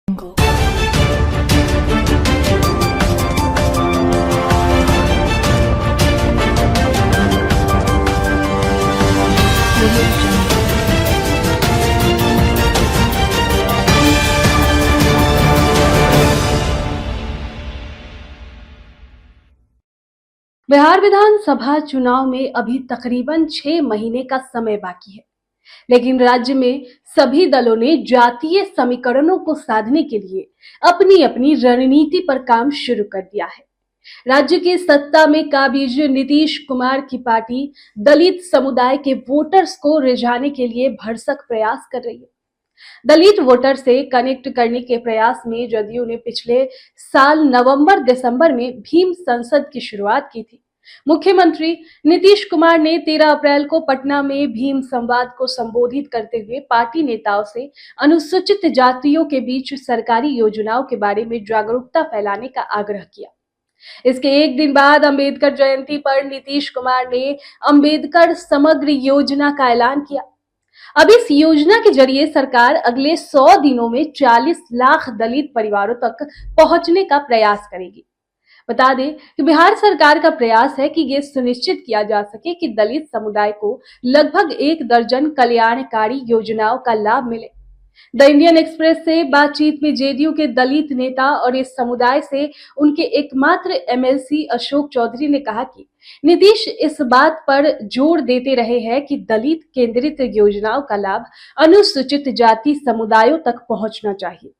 बिहार विधानसभा चुनाव में अभी तकरीबन 6 महीने का समय बाकी है, लेकिन राज्य में सभी दलों ने जातीय समीकरणों को साधने के लिए अपनी अपनी रणनीति पर काम शुरू कर दिया है। राज्य की सत्ता में काबिज नीतीश कुमार की पार्टी दलित समुदाय के वोटर्स को रिझाने के लिए भरसक प्रयास कर रही है। दलित वोटर से कनेक्ट करने के प्रयास में जदयू ने पिछले साल नवंबर-दिसंबर में भीम संसद की शुरुआत की थी। मुख्यमंत्री नीतीश कुमार ने 13 अप्रैल को पटना में भीम संवाद को संबोधित करते हुए पार्टी नेताओं से अनुसूचित जातियों के बीच सरकारी योजनाओं के बारे में जागरूकता फैलाने का आग्रह किया। इसके एक दिन बाद अंबेडकर जयंती पर नीतीश कुमार ने अंबेडकर समग्र योजना का ऐलान किया। अब इस योजना के जरिए सरकार अगले 100 दिनों में 40 लाख दलित परिवारों तक पहुंचने का प्रयास करेगी। बता दें कि बिहार सरकार का प्रयास है कि ये सुनिश्चित किया जा सके कि दलित समुदाय को लगभग 1 दर्जन कल्याणकारी योजनाओं का लाभ मिले। द इंडियन एक्सप्रेस से बातचीत में जेडीयू के दलित नेता और इस समुदाय से उनके एकमात्र एमएलसी अशोक चौधरी ने कहा कि नीतीश इस बात पर जोर देते रहे हैं कि दलित केंद्रित योजनाओं का लाभ अनुसूचित जाति समुदायों तक पहुंचना चाहिए।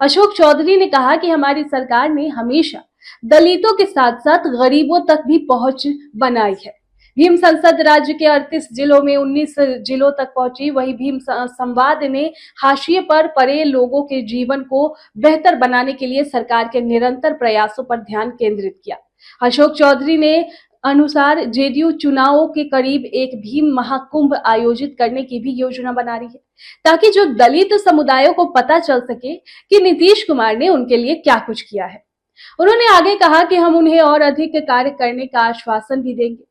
अशोक चौधरी ने कहा कि हमारी सरकार ने हमेशा दलितों के साथ साथ गरीबों तक भी पहुंच बनाई है। भीम संसद राज्य के 38 जिलों में 19 जिलों तक पहुंची। वहीं भीम संवाद ने हाशिए पर पड़े लोगों के जीवन को बेहतर बनाने के लिए सरकार के निरंतर प्रयासों पर ध्यान केंद्रित किया। अशोक चौधरी ने अनुसार जेडीयू चुनावों के करीब एक भीम महाकुंभ आयोजित करने की भी योजना बना रही है, ताकि जो दलित समुदायों को पता चल सके कि नीतीश कुमार ने उनके लिए क्या कुछ किया है। उन्होंने आगे कहा कि हम उन्हें और अधिक कार्य करने का आश्वासन भी देंगे।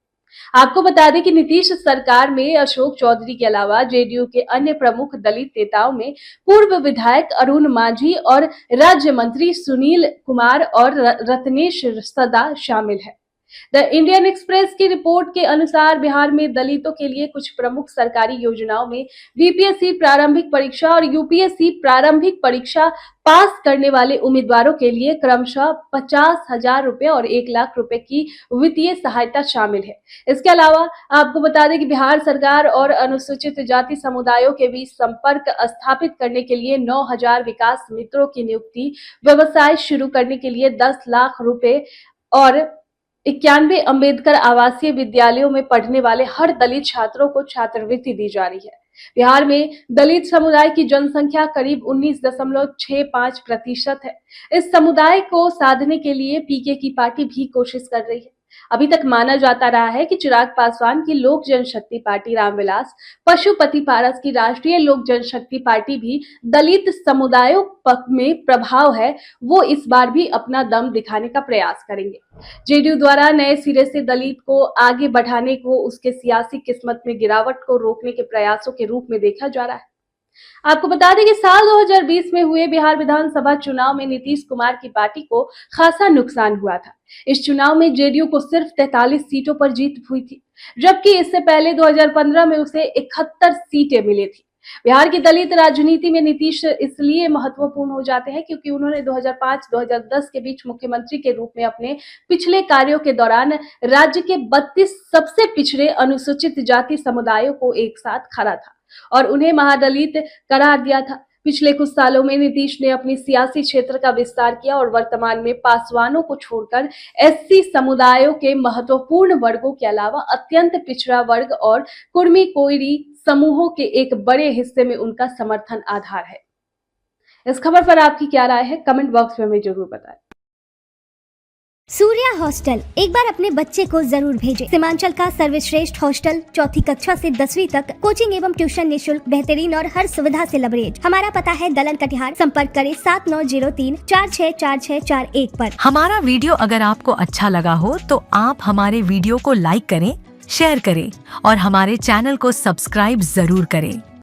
आपको बता दें कि नीतीश सरकार में अशोक चौधरी के अलावा जेडीयू के अन्य प्रमुख दलित नेताओं में पूर्व विधायक अरुण मांझी और राज्य मंत्री सुनील कुमार और रत्नेश सदा शामिल है। द इंडियन एक्सप्रेस की रिपोर्ट के अनुसार बिहार में दलितों के लिए कुछ प्रमुख सरकारी योजनाओं में बीपीएससी प्रारंभिक परीक्षा और यूपीएससी प्रारंभिक परीक्षा पास करने वाले उम्मीदवारों के लिए क्रमशः 50,000 रुपए और 1 लाख रुपए की वित्तीय सहायता शामिल है। इसके अलावा आपको बता दें कि बिहार सरकार और अनुसूचित जाति समुदायों के बीच संपर्क स्थापित करने के लिए 9,000 विकास मित्रों की नियुक्ति, व्यवसाय शुरू करने के लिए 10 लाख रुपए और 91 अंबेडकर आवासीय विद्यालयों में पढ़ने वाले हर दलित छात्रों को छात्रवृत्ति दी जा रही है। बिहार में दलित समुदाय की जनसंख्या करीब 19.65% है। इस समुदाय को साधने के लिए पीके की पार्टी भी कोशिश कर रही है। अभी तक माना जाता रहा है कि चिराग पासवान की लोक जनशक्ति पार्टी, रामविलास पशुपति पारस की राष्ट्रीय लोक जनशक्ति पार्टी भी दलित समुदायों में प्रभाव है, वो इस बार भी अपना दम दिखाने का प्रयास करेंगे। जेडीयू द्वारा नए सिरे से दलित को आगे बढ़ाने को उसके सियासी किस्मत में गिरावट को रोकने के प्रयासों के रूप में देखा जा रहा है। आपको बता दें कि साल 2020 में हुए बिहार विधानसभा चुनाव में नीतीश कुमार की पार्टी को खासा नुकसान हुआ था। इस चुनाव में जेडीयू को सिर्फ 43 सीटों पर जीत हुई थी, जबकि इससे पहले 2015 में उसे 71 सीटें मिली थी। बिहार की दलित राजनीति में नीतीश इसलिए महत्वपूर्ण हो जाते हैं क्योंकि उन्होंने 2005-2010 के बीच मुख्यमंत्री के रूप में अपने पिछले कार्यों के दौरान राज्य के 32 सबसे पिछड़े अनुसूचित जाति समुदायों को एक साथ खड़ा था और उन्हें महादलित करार दिया था। पिछले कुछ सालों में नीतीश ने अपनी सियासी क्षेत्र का विस्तार किया और वर्तमान में पासवानों को छोड़कर एससी समुदायों के महत्वपूर्ण वर्गों के अलावा अत्यंत पिछड़ा वर्ग और कुर्मी कोयरी समूहों के एक बड़े हिस्से में उनका समर्थन आधार है। इस खबर पर आपकी क्या राय है, कमेंट बॉक्स में हमें जरूर बताएं। सूर्या हॉस्टल एक बार अपने बच्चे को जरूर भेजें। सीमांचल का सर्वश्रेष्ठ हॉस्टल 4ठी कक्षा से 10वीं तक कोचिंग एवं ट्यूशन निःशुल्क, बेहतरीन और हर सुविधा से लबरेज। हमारा पता है दलन कटिहार। संपर्क करें 7903464641 पर। हमारा वीडियो अगर आपको अच्छा लगा हो तो आप हमारे वीडियो को लाइक करें, शेयर करें और हमारे चैनल को सब्सक्राइब जरूर करें।